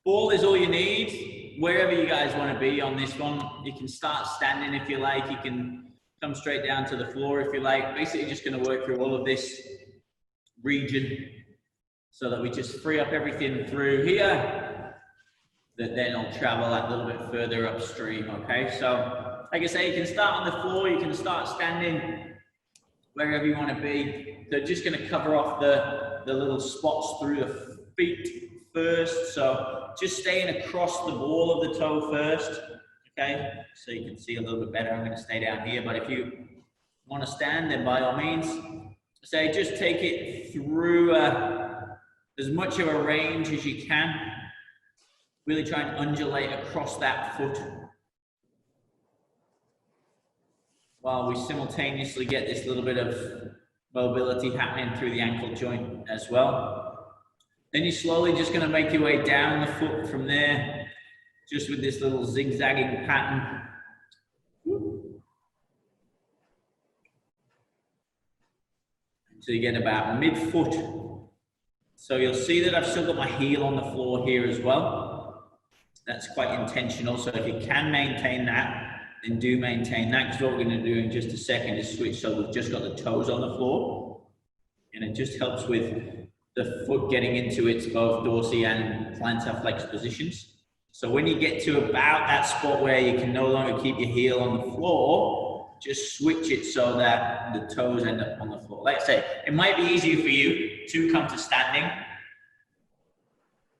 Ball is all you need, wherever you guys want to be on this one. You can start standing if you like. You can come straight down to the floor if you like. Basically just going to work through all of this region so that we just free up everything through here that then will travel that little bit further upstream, okay? So, like I say, you can start on the floor, you can start standing wherever you want to be. They're just going to cover off the little spots through the feet first. So, just staying across the ball of the toe first, okay? So you can see a little bit better. I'm going to stay down here, but if you want to stand, then by all means, say just take it through as much of a range as you can. Really try and undulate across that foot while we simultaneously get this little bit of mobility happening through the ankle joint as well. Then you're slowly just going to make your way down the foot from there, just with this little zigzagging pattern. Until you get about mid-foot. So you'll see that I've still got my heel on the floor here as well. That's quite intentional. So if you can maintain that, then do maintain that, because what we're going to do in just a second is switch. So we've just got the toes on the floor, and it just helps with the foot getting into its both dorsi and plantar flex positions. So when you get to about that spot where you can no longer keep your heel on the floor, just switch it so that the toes end up on the floor. Like I say, it might be easier for you to come to standing.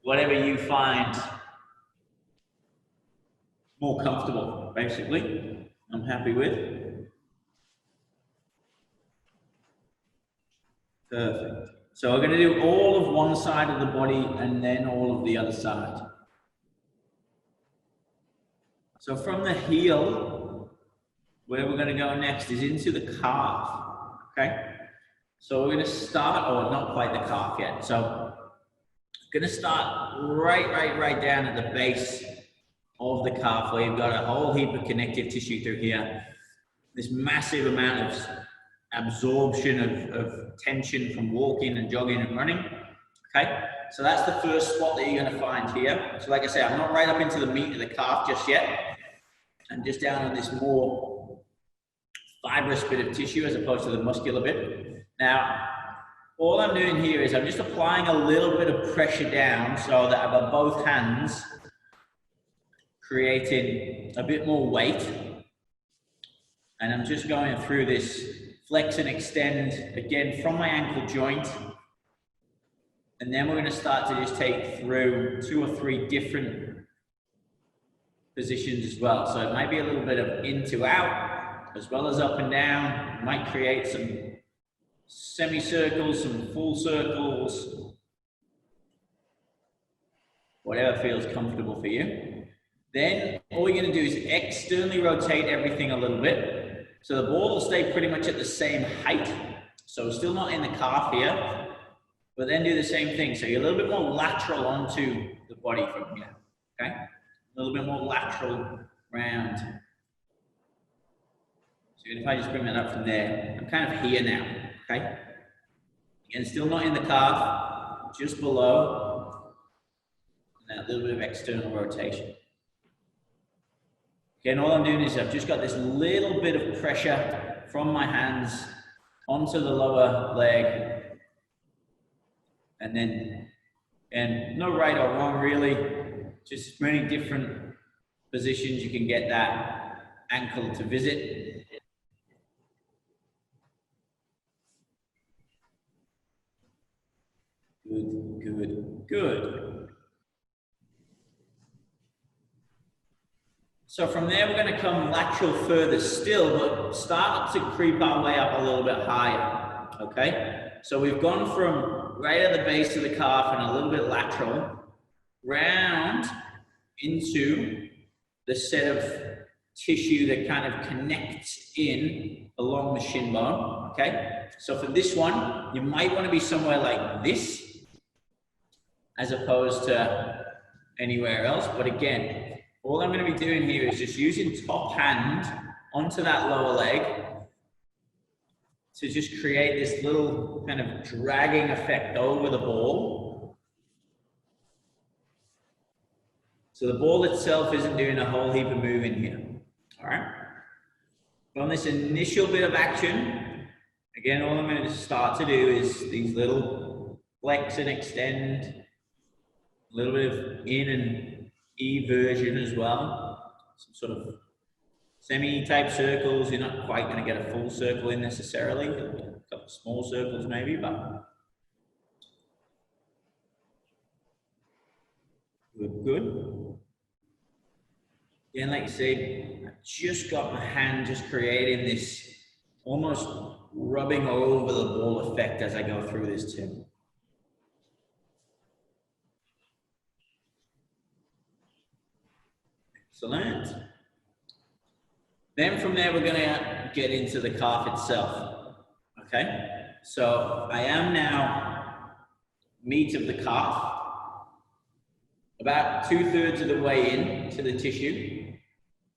Whatever you find more comfortable, basically, I'm happy with. Perfect. So we're going to do all of one side of the body and then all of the other side. So from the heel, where we're going to go next is into the calf, okay? So we're going to start, or not quite the calf yet. So we're going to start right down at the base of the calf, where you've got a whole heap of connective tissue through here. This massive amount of absorption of tension from walking and jogging and running, okay? So that's the first spot that you're going to find here. So like I say, I'm not right up into the meat of the calf just yet. I'm just down on this more fibrous bit of tissue as opposed to the muscular bit. Now, all I'm doing here is I'm just applying a little bit of pressure down so that I've got both hands creating a bit more weight. And I'm just going through this flex and extend again from my ankle joint. And then we're going to start to just take through 2 or 3 different positions as well. So it might be a little bit of in to out, as well as up and down. It might create some semicircles, some full circles, whatever feels comfortable for you. Then all you're going to do is externally rotate everything a little bit. So the ball will stay pretty much at the same height. So still not in the calf here, but then do the same thing. So you're a little bit more lateral onto the body from here, okay? A little bit more lateral round. So if I just bring that up from there, I'm kind of here now, okay? Again, still not in the calf, just below. And that little bit of external rotation. Again, all I'm doing is I've just got this little bit of pressure from my hands onto the lower leg. And then, and no right or wrong really, just many different positions you can get that ankle to visit. Good, good, good. So from there, we're going to come lateral further still, but start to creep our way up a little bit higher, okay? So we've gone from right at the base of the calf and a little bit lateral, round into the set of tissue that kind of connects in along the shin bone, okay? So for this one, you might want to be somewhere like this, as opposed to anywhere else, but again, all I'm going to be doing here is just using top hand onto that lower leg to just create this little kind of dragging effect over the ball. So the ball itself isn't doing a whole heap of moving here. All right. From this initial bit of action, again, all I'm going to start to do is these little flex and extend, a little bit of in and eversion as well. Some sort of semi-type circles. You're not quite going to get a full circle in necessarily. A couple of small circles maybe, but good. Again, like you said, I just got my hand just creating this almost rubbing all over the ball effect as I go through this too. Excellent. Then from there, we're going to get into the calf itself. Okay, so I am now meat of the calf, about 2/3 of the way in to the tissue,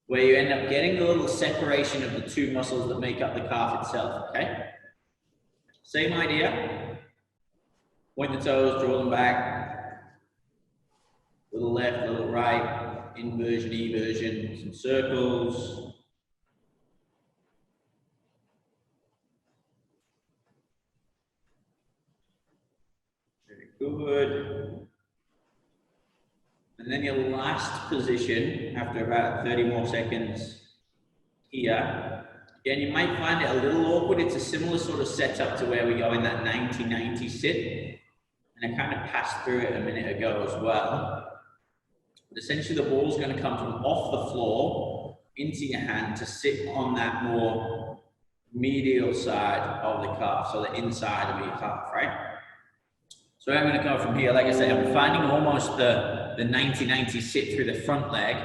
where you end up getting the little separation of the two muscles that make up the calf itself. Okay, same idea. Point the toes, draw them back. Little left, little right, inversion, eversion, some circles. Good. And then your last position, after about 30 more seconds here, again, you might find it a little awkward. It's a similar sort of setup to where we go in that 90-90 sit. And I kind of passed through it a minute ago as well. But essentially the ball's going to come from off the floor into your hand to sit on that more medial side of the calf, so the inside of your calf, right? So I'm going to go from here. Like I say, I'm finding almost the 90-90 sit through the front leg,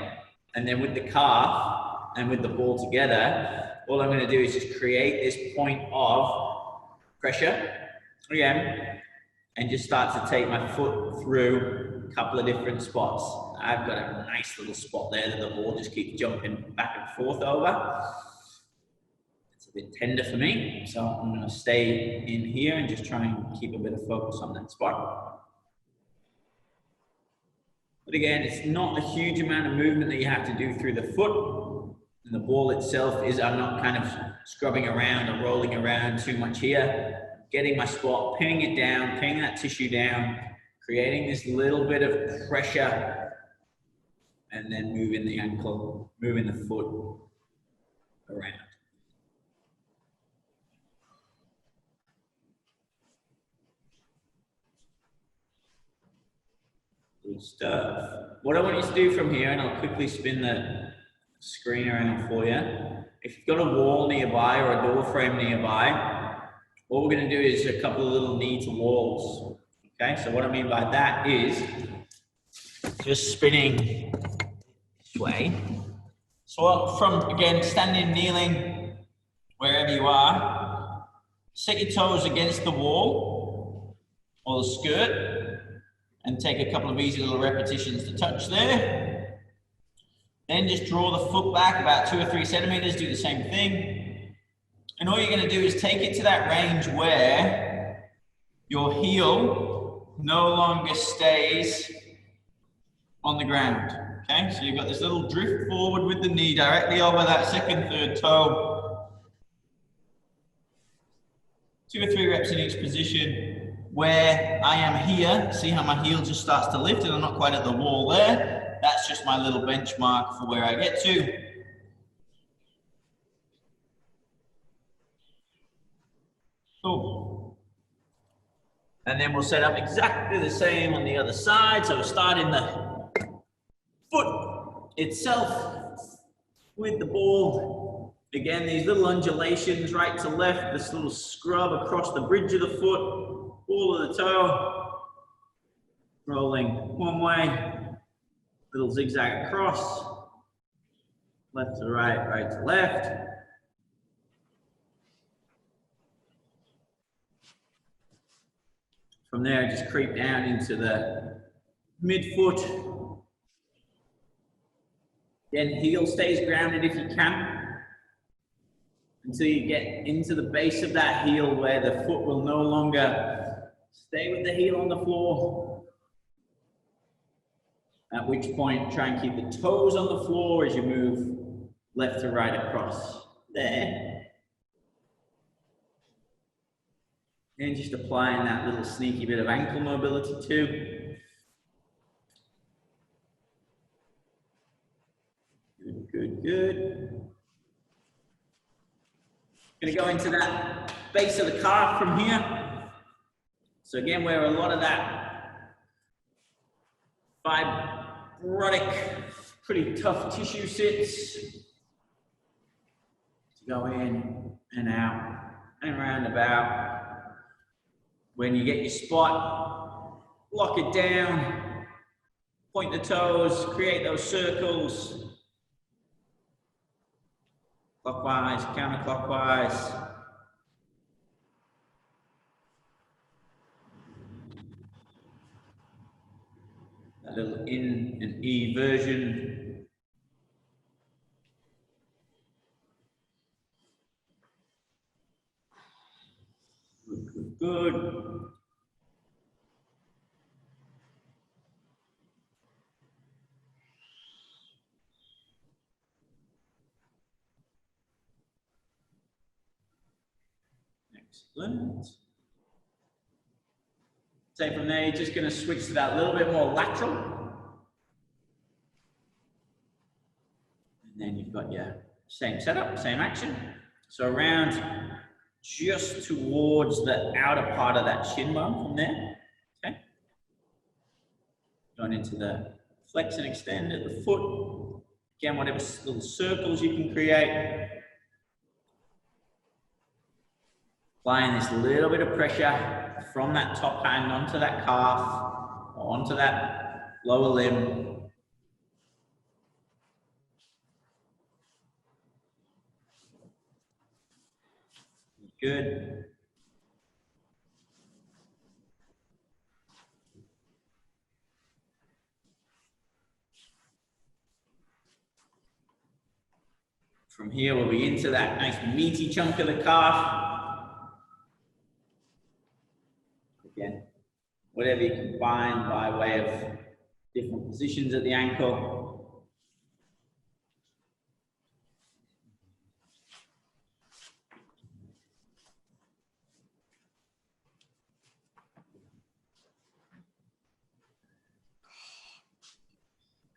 and then with the calf and with the ball together, all I'm going to do is just create this point of pressure again, and just start to take my foot through a couple of different spots. I've got a nice little spot there that the ball just keeps jumping back and forth over. It's a bit tender for me, so I'm going to stay in here and just try and keep a bit of focus on that spot. But again, it's not a huge amount of movement that you have to do through the foot. And the ball itself is, I'm not kind of scrubbing around or rolling around too much here. Getting my spot, pinning it down, pinning that tissue down, creating this little bit of pressure, and then moving the ankle, moving the foot around. Good stuff. What I want you to do from here, and I'll quickly spin the screen around for you. If you've got a wall nearby or a door frame nearby, what we're going to do is a couple of little knee to walls. Okay, so what I mean by that is just spinning this way. So from, again, standing, kneeling, wherever you are, set your toes against the wall or the skirt and take a couple of easy little repetitions to touch there. Then just draw the foot back about 2 or 3 centimeters, do the same thing. And all you're going to do is take it to that range where your heel no longer stays on the ground. Okay, so you've got this little drift forward with the knee directly over that second, third toe. 2 or 3 reps in each position. Where I am here, see how my heel just starts to lift and I'm not quite at the wall there. That's just my little benchmark for where I get to. Cool. And then we'll set up exactly the same on the other side. So we'll start in the foot itself with the ball. Again, these little undulations right to left, this little scrub across the bridge of the foot. Ball of the toe, rolling one way, little zigzag across, left to right, right to left. From there, just creep down into the midfoot. Then heel stays grounded if you can, until you get into the base of that heel where the foot will no longer stay with the heel on the floor. At which point, try and keep the toes on the floor as you move left to right across. There. And just applying that little sneaky bit of ankle mobility too. Good, good, good. Gonna go into that base of the calf from here. So again, where a lot of that fibrotic, pretty tough tissue sits. Go in and out and round about. When you get your spot, lock it down, point the toes, create those circles. Clockwise, counterclockwise. A little in and E version. Good, good, good. Excellent. So from there, you're just going to switch to that little bit more lateral. And then you've got your same setup, same action. So around just towards the outer part of that shin bone from there. Okay. Going into the flex and extend at the foot. Again, whatever little circles you can create. Applying this little bit of pressure from that top hand onto that calf or onto that lower limb. Good. From here, we'll be into that nice meaty chunk of the calf. Again, whatever you can find by way of different positions at the ankle.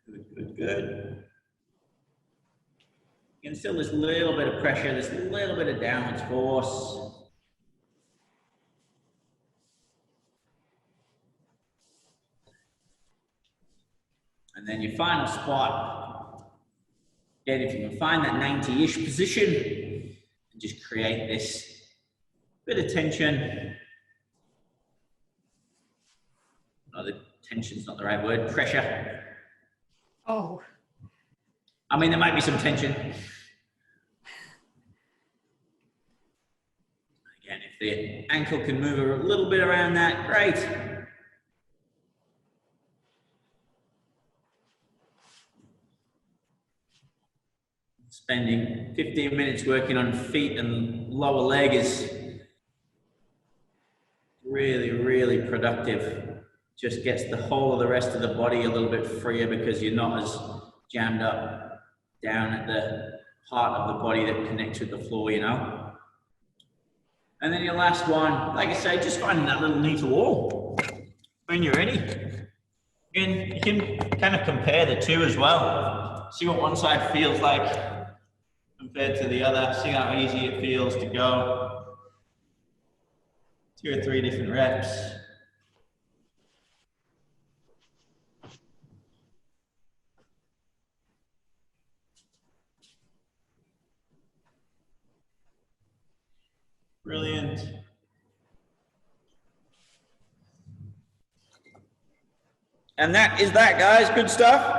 Good, good, good. You can feel this little bit of pressure, this little bit of downwards force. And then your final spot, again, if you can find that 90-ish position, and just create this bit of tension. No, the tension's not the right word, pressure. Oh. I mean, there might be some tension. Again, if the ankle can move a little bit around that, great. Spending 15 minutes working on feet and lower leg is really, really productive. Just gets the whole of the rest of the body a little bit freer because you're not as jammed up down at the part of the body that connects with the floor, you know. And then your last one, like I say, just finding that little knee to wall when you're ready. And you can kind of compare the two as well. See what one side feels like compared to the other. See how easy it feels to go. 2 or 3 different reps. Brilliant. And that is that, guys. Good stuff.